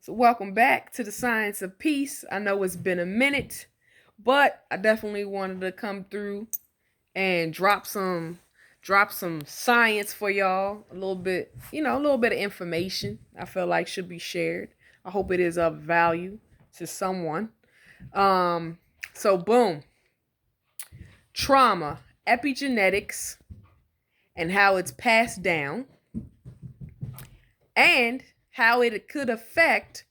So, welcome back to the Science of Peace. I know it's been a minute, but I definitely wanted to come through and drop some science for y'all. A little bit, a little bit of information I feel like should be shared. I hope it is of value to someone. Um, so boom. Trauma, epigenetics, and how it's passed down, and how it could affect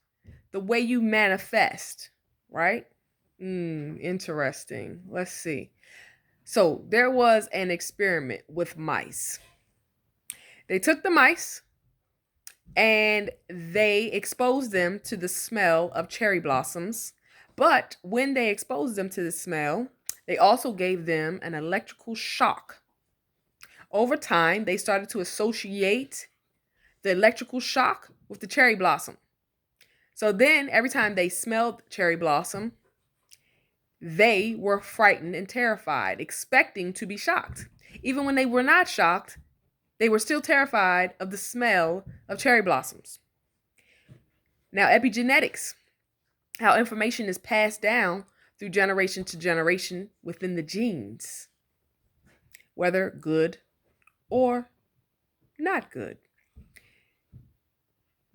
the way you manifest, right? Interesting. Let's see. So there was an experiment with mice. They took the mice and they exposed them to the smell of cherry blossoms. But when they exposed them to the smell, they also gave them an electrical shock. Over time, they started to associate the electrical shock with the cherry blossom. So then every time they smelled cherry blossom, they were frightened and terrified, expecting to be shocked. Even when they were not shocked, they were still terrified of the smell of cherry blossoms. Now, epigenetics, how information is passed down through generation to generation within the genes, whether good or not good.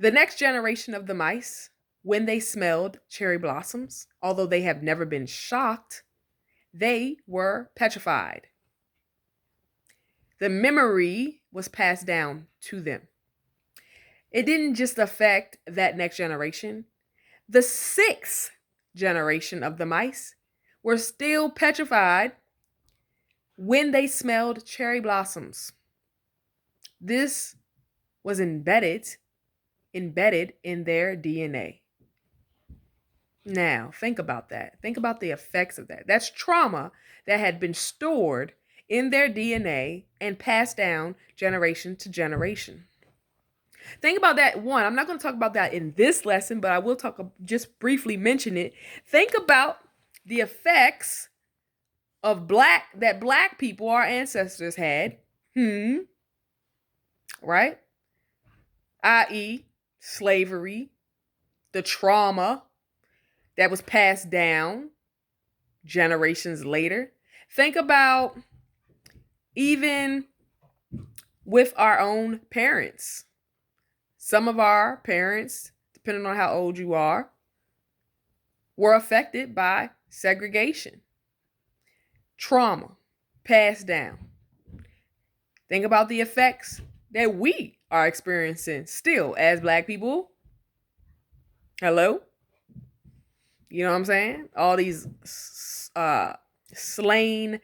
The next generation of the mice, when they smelled cherry blossoms, although they have never been shocked, they were petrified. The memory was passed down to them. It didn't just affect that next generation. The sixth generation of the mice were still petrified when they smelled cherry blossoms. This was embedded in their DNA. Now, think about that. Think about the effects of that. That's trauma that had been stored in their DNA and passed down generation to generation. Think about that. One, I'm not going to talk about that in this lesson, but I will just briefly mention it. Think about the effects of that black people, our ancestors, had. Right? I.e., slavery, the trauma that was passed down generations later. Think about even with our own parents. Some of our parents, depending on how old you are, were affected by segregation, trauma, passed down. Think about the effects that we are experiencing still as Black people. Hello? You know what I'm saying? All these slain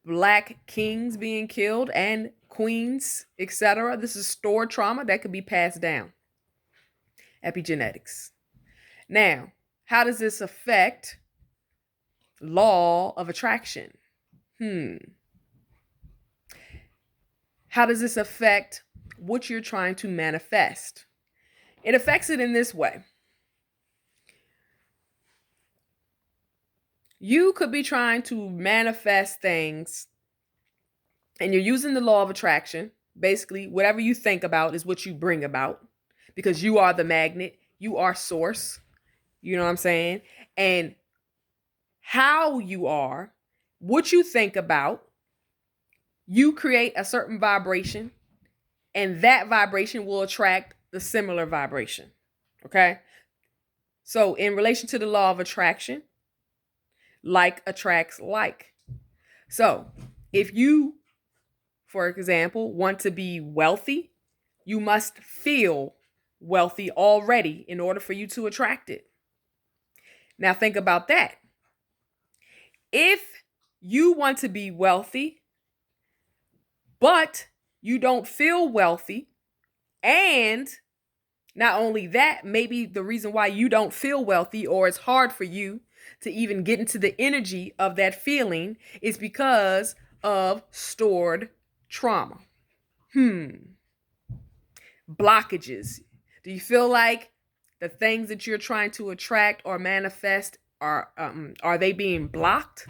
Black kings being killed and queens, etc. This is stored trauma that could be passed down. Epigenetics. Now, how does this affect law of attraction? How does this affect what you're trying to manifest? It affects it in this way. You could be trying to manifest things and you're using the law of attraction. Basically, whatever you think about is what you bring about because you are the magnet. You are source. You know what I'm saying? And how you are, what you think about, you create a certain vibration and that vibration will attract the similar vibration. Okay? So in relation to the law of attraction, like attracts like. So if you, for example, want to be wealthy, you must feel wealthy already in order for you to attract it. Now think about that. If you want to be wealthy, but you don't feel wealthy, and not only that, maybe the reason why you don't feel wealthy or it's hard for you to even get into the energy of that feeling is because of stored trauma. Blockages. Do you feel like the things that you're trying to attract or manifest are they being blocked?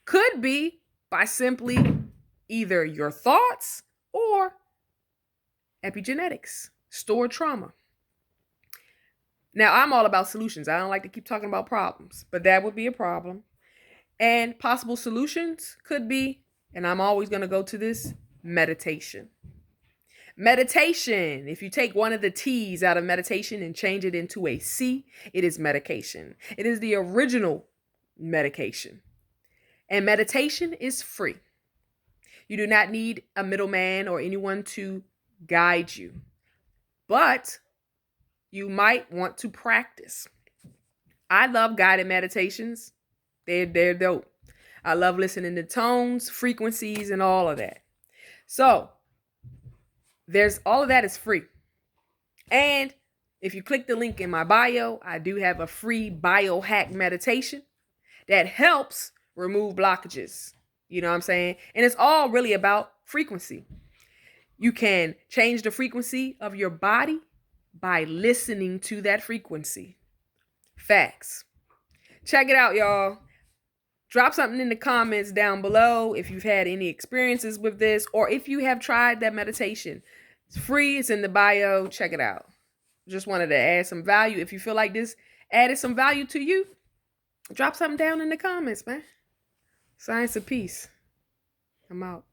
Could be by simply either your thoughts or epigenetics, stored trauma. Now, I'm all about solutions. I don't like to keep talking about problems, but that would be a problem. And possible solutions could be, and I'm always going to go to this, meditation. Meditation. If you take one of the T's out of meditation and change it into a C, it is medication. It is the original medication. And meditation is free. You do not need a middleman or anyone to guide you. But you might want to practice. I love guided meditations. They're dope. I love listening to tones, frequencies, and all of that. So, there's all of that is free. And if you click the link in my bio, I do have a free biohack meditation that helps remove blockages. You know what I'm saying? And it's all really about frequency. You can change the frequency of your body by listening to that frequency. Facts. Check it out, y'all. Drop something in the comments down below if you've had any experiences with this or if you have tried that meditation. It's free. It's in the bio. Check it out. Just wanted to add some value. If you feel like this added some value to you, drop something down in the comments, man. Science of peace. I'm out.